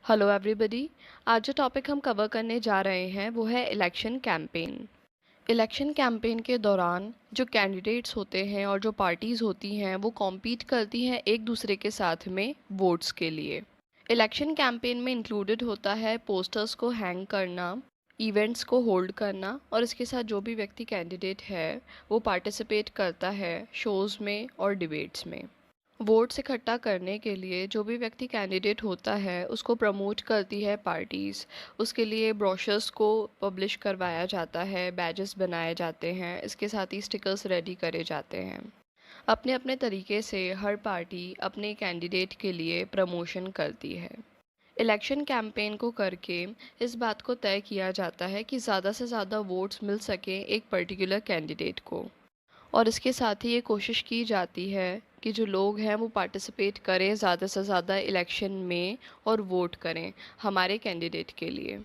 Hello everybody. आज जो topic हम कवर करने जा रहे हैं वो है इलेक्शन कैंपेन। इलेक्शन कैंपेन के दौरान जो कैंडिडेट्स होते हैं और जो पार्टीज़ होती हैं वो कॉम्पीट करती हैं एक दूसरे के साथ में वोट्स के लिए। इलेक्शन कैंपेन में इंक्लूडेड होता है पोस्टर्स को हैंग करना, इवेंट्स को होल्ड करना और इसके साथ जो भी व्यक्ति कैंडिडेट है वो पार्टिसिपेट करता है शोज़ में और डिबेट्स में। वोट्स इकट्ठा करने के लिए जो भी व्यक्ति कैंडिडेट होता है उसको प्रमोट करती है पार्टीज़। उसके लिए ब्रोशर्स को पब्लिश करवाया जाता है, बैजेस बनाए जाते हैं, इसके साथ ही स्टिकर्स रेडी करे जाते हैं। अपने अपने तरीके से हर पार्टी अपने कैंडिडेट के लिए प्रमोशन करती है। इलेक्शन कैंपेन को करके इस बात को तय किया जाता है कि ज़्यादा से ज़्यादा वोट्स मिल सकें एक पर्टिकुलर कैंडिडेट को। और इसके साथ ही ये कोशिश की जाती है कि जो लोग हैं वो पार्टिसिपेट करें ज़्यादा से ज़्यादा इलेक्शन में और वोट करें हमारे कैंडिडेट के लिए।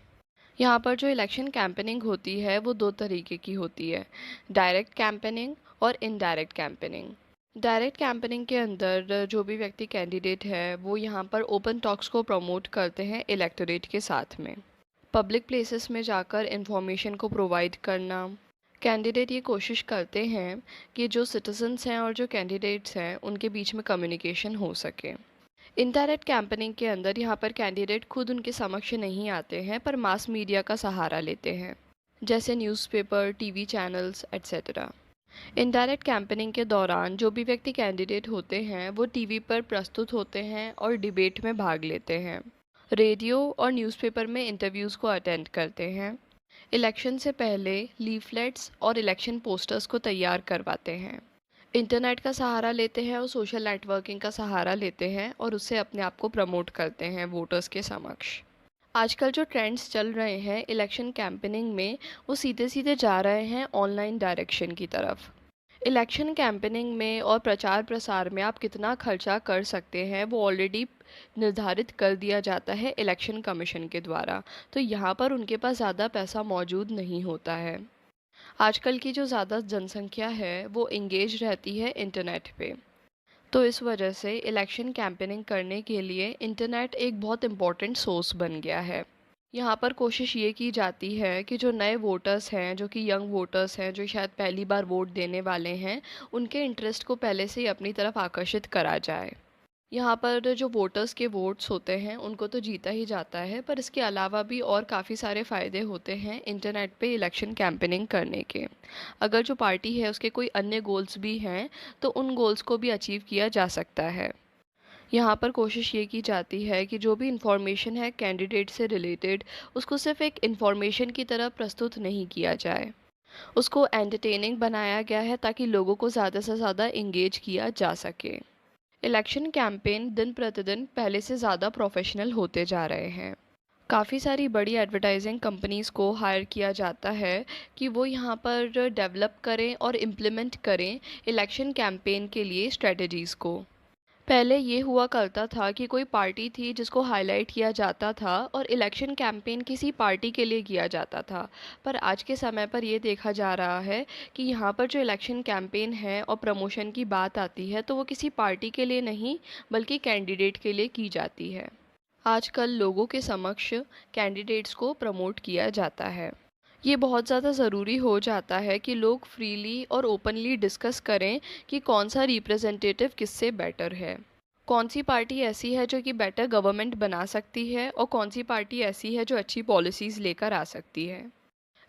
यहाँ पर जो इलेक्शन कैंपेनिंग होती है वो दो तरीके की होती है, डायरेक्ट कैंपेनिंग और इनडायरेक्ट कैंपेनिंग। डायरेक्ट कैंपेनिंग के अंदर जो भी व्यक्ति कैंडिडेट है वो यहाँ पर ओपन टॉक्स को प्रमोट करते हैं इलेक्टोरेट के साथ में। पब्लिक प्लेसेस में जाकर इंफॉर्मेशन को प्रोवाइड करना। कैंडिडेट ये कोशिश करते हैं कि जो सिटीजन्स हैं और जो कैंडिडेट्स हैं उनके बीच में कम्युनिकेशन हो सके। इनडायरेक्ट कैंपेनिंग के अंदर यहाँ पर कैंडिडेट खुद उनके समक्ष नहीं आते हैं पर मास मीडिया का सहारा लेते हैं, जैसे newspaper, TV channels etcetera. Indirect campaigning के दौरान जो भी व्यक्ति कैंडिडेट होते हैं वो टीवी पर प्रस्तुत होते हैं और डिबेट में भाग लेते हैं, रेडियो और न्यूज़पेपर में इंटरव्यूज़ को अटेंड करते हैं। इलेक्शन से पहले लीफलेट्स और इलेक्शन पोस्टर्स को तैयार करवाते हैं, इंटरनेट का सहारा लेते हैं और सोशल नेटवर्किंग का सहारा लेते हैं और उससे अपने आप को प्रमोट करते हैं वोटर्स के समक्ष। आजकल जो ट्रेंड्स चल रहे हैं इलेक्शन कैंपेनिंग में वो सीधे सीधे जा रहे हैं ऑनलाइन डायरेक्शन की तरफ। इलेक्शन कैंपेनिंग में और प्रचार प्रसार में आप कितना खर्चा कर सकते हैं वो ऑलरेडी निर्धारित कर दिया जाता है इलेक्शन कमीशन के द्वारा, तो यहाँ पर उनके पास ज़्यादा पैसा मौजूद नहीं होता है। आजकल की जो ज़्यादा जनसंख्या है वो इंगेज रहती है इंटरनेट पे, तो इस वजह से इलेक्शन कैंपेनिंग करने के लिए इंटरनेट एक बहुत इम्पॉर्टेंट सोर्स बन गया है। यहाँ पर कोशिश ये की जाती है कि जो नए वोटर्स हैं, जो कि यंग वोटर्स हैं, जो शायद पहली बार वोट देने वाले हैं, उनके इंटरेस्ट को पहले से ही अपनी तरफ आकर्षित करा जाए। यहाँ पर जो वोटर्स के वोट्स होते हैं उनको तो जीता ही जाता है, पर इसके अलावा भी और काफ़ी सारे फ़ायदे होते हैं इंटरनेट पे इलेक्शन कैंपेनिंग करने के। अगर जो पार्टी है उसके कोई अन्य गोल्स भी हैं तो उन गोल्स को भी अचीव किया जा सकता है। यहाँ पर कोशिश ये की जाती है कि जो भी इंफॉर्मेशन है कैंडिडेट से रिलेटेड उसको सिर्फ एक इंफॉर्मेशन की तरह प्रस्तुत नहीं किया जाए, उसको एंटरटेनिंग बनाया गया है ताकि लोगों को ज़्यादा से ज़्यादा इंगेज किया जा सके। इलेक्शन कैंपेन दिन प्रतिदिन पहले से ज़्यादा प्रोफेशनल होते जा रहे हैं। काफ़ी सारी बड़ी एडवर्टाइजिंग कंपनीज़ को हायर किया जाता है कि वो यहाँ पर डेवलप करें और इम्प्लीमेंट करें इलेक्शन कैंपेन के लिए स्ट्रेटजीज़ को। पहले ये हुआ करता था कि कोई पार्टी थी जिसको हाईलाइट किया जाता था और इलेक्शन कैंपेन किसी पार्टी के लिए किया जाता था, पर आज के समय पर ये देखा जा रहा है कि यहाँ पर जो इलेक्शन कैंपेन है और प्रमोशन की बात आती है तो वो किसी पार्टी के लिए नहीं बल्कि कैंडिडेट के लिए की जाती है। आजकल लोगों के समक्ष कैंडिडेट्स को प्रमोट किया जाता है। ये बहुत ज़्यादा ज़रूरी हो जाता है कि लोग फ्रीली और ओपनली डिस्कस करें कि कौन सा रिप्रेजेंटेटिव किससे बेटर है, कौन सी पार्टी ऐसी है जो कि बेटर गवर्नमेंट बना सकती है और कौन सी पार्टी ऐसी है जो अच्छी पॉलिसीज़ लेकर आ सकती है।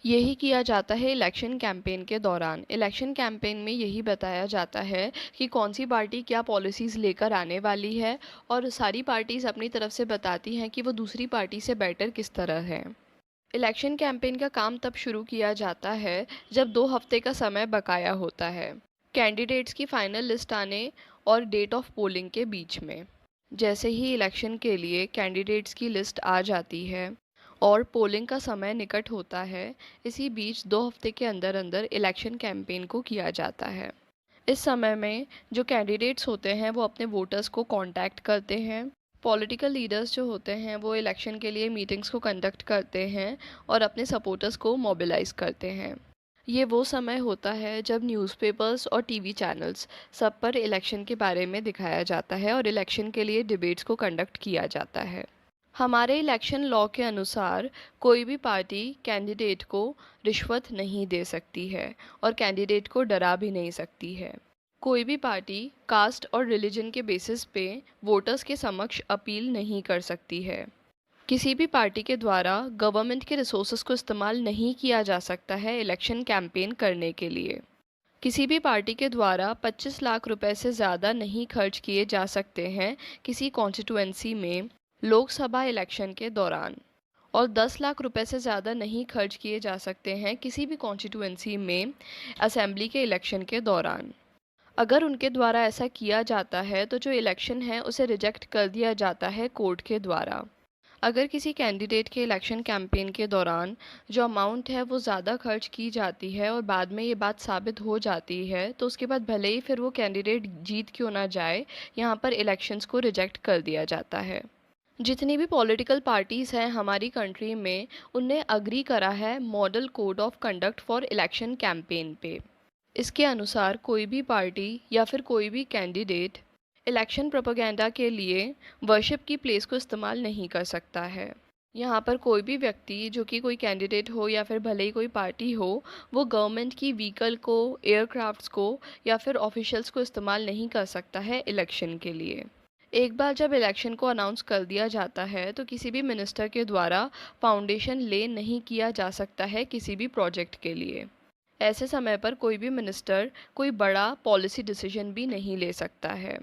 यही किया जाता है इलेक्शन कैंपेन के दौरान। इलेक्शन कैंपेन में यही बताया जाता है कि कौन सी पार्टी क्या पॉलिसीज़ लेकर आने वाली है और सारी पार्टीज़ अपनी तरफ से बताती हैं कि वो दूसरी पार्टी से बेटर किस तरह है। इलेक्शन कैंपेन का काम तब शुरू किया जाता है जब 2 हफ्ते का समय बकाया होता है कैंडिडेट्स की फाइनल लिस्ट आने और डेट ऑफ पोलिंग के बीच में। जैसे ही इलेक्शन के लिए कैंडिडेट्स की लिस्ट आ जाती है और पोलिंग का समय निकट होता है, इसी बीच 2 हफ्ते के अंदर अंदर इलेक्शन कैंपेन को किया जाता है। इस समय में जो कैंडिडेट्स होते हैं वो अपने वोटर्स को कांटेक्ट करते हैं। पॉलिटिकल लीडर्स जो होते हैं वो इलेक्शन के लिए मीटिंग्स को कंडक्ट करते हैं और अपने सपोर्टर्स को मोबिलाइज करते हैं। ये वो समय होता है जब न्यूज़पेपर्स और टीवी चैनल्स सब पर इलेक्शन के बारे में दिखाया जाता है और इलेक्शन के लिए डिबेट्स को कंडक्ट किया जाता है। हमारे इलेक्शन लॉ के अनुसार कोई भी पार्टी कैंडिडेट को रिश्वत नहीं दे सकती है और कैंडिडेट को डरा भी नहीं सकती है। कोई भी पार्टी कास्ट और रिलीजन के बेसिस पे वोटर्स के समक्ष अपील नहीं कर सकती है। किसी भी पार्टी के द्वारा गवर्नमेंट के रिसोर्सेज को इस्तेमाल नहीं किया जा सकता है इलेक्शन कैंपेन करने के लिए। किसी भी पार्टी के द्वारा 25 लाख रुपए से ज़्यादा नहीं खर्च किए जा सकते हैं किसी कॉन्स्टिट्यूएंसी में लोकसभा इलेक्शन के दौरान, और 10 लाख रुपए से ज़्यादा नहीं खर्च किए जा सकते हैं किसी भी कॉन्स्टिट्यूएंसी में असेंबली के इलेक्शन के दौरान। अगर उनके द्वारा ऐसा किया जाता है तो जो इलेक्शन है उसे रिजेक्ट कर दिया जाता है कोर्ट के द्वारा। अगर किसी कैंडिडेट के इलेक्शन कैंपेन के दौरान जो अमाउंट है वो ज़्यादा खर्च की जाती है और बाद में ये बात साबित हो जाती है तो उसके बाद भले ही फिर वो कैंडिडेट जीत क्यों ना जाए, यहाँ पर इलेक्शंस को रिजेक्ट कर दिया जाता है। जितनी भी पॉलिटिकल पार्टीज़ हैं हमारी कंट्री में, उनने अग्री करा है model code of conduct for election campaign पे। इसके अनुसार कोई भी पार्टी या फिर कोई भी कैंडिडेट इलेक्शन प्रोपेगेंडा के लिए वर्शिप की प्लेस को इस्तेमाल नहीं कर सकता है। यहाँ पर कोई भी व्यक्ति जो कि कोई कैंडिडेट हो या फिर भले ही कोई पार्टी हो, वो गवर्नमेंट की व्हीकल को, एयरक्राफ्ट्स को या फिर ऑफिशियल्स को इस्तेमाल नहीं कर सकता है इलेक्शन के लिए। एक बार जब इलेक्शन को अनाउंस कर दिया जाता है तो किसी भी मिनिस्टर के द्वारा फाउंडेशन ले नहीं किया जा सकता है किसी भी प्रोजेक्ट के लिए। ऐसे समय पर कोई भी मिनिस्टर कोई बड़ा पॉलिसी डिसीजन भी नहीं ले सकता है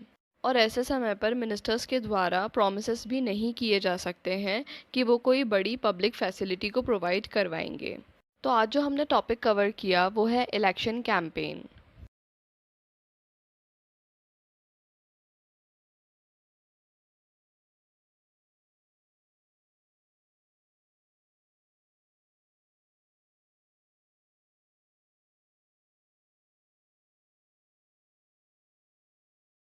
और ऐसे समय पर मिनिस्टर्स के द्वारा प्रॉमिसेस भी नहीं किए जा सकते हैं कि वो कोई बड़ी पब्लिक फैसिलिटी को प्रोवाइड करवाएंगे। तो आज जो हमने टॉपिक कवर किया वो है इलेक्शन कैंपेन।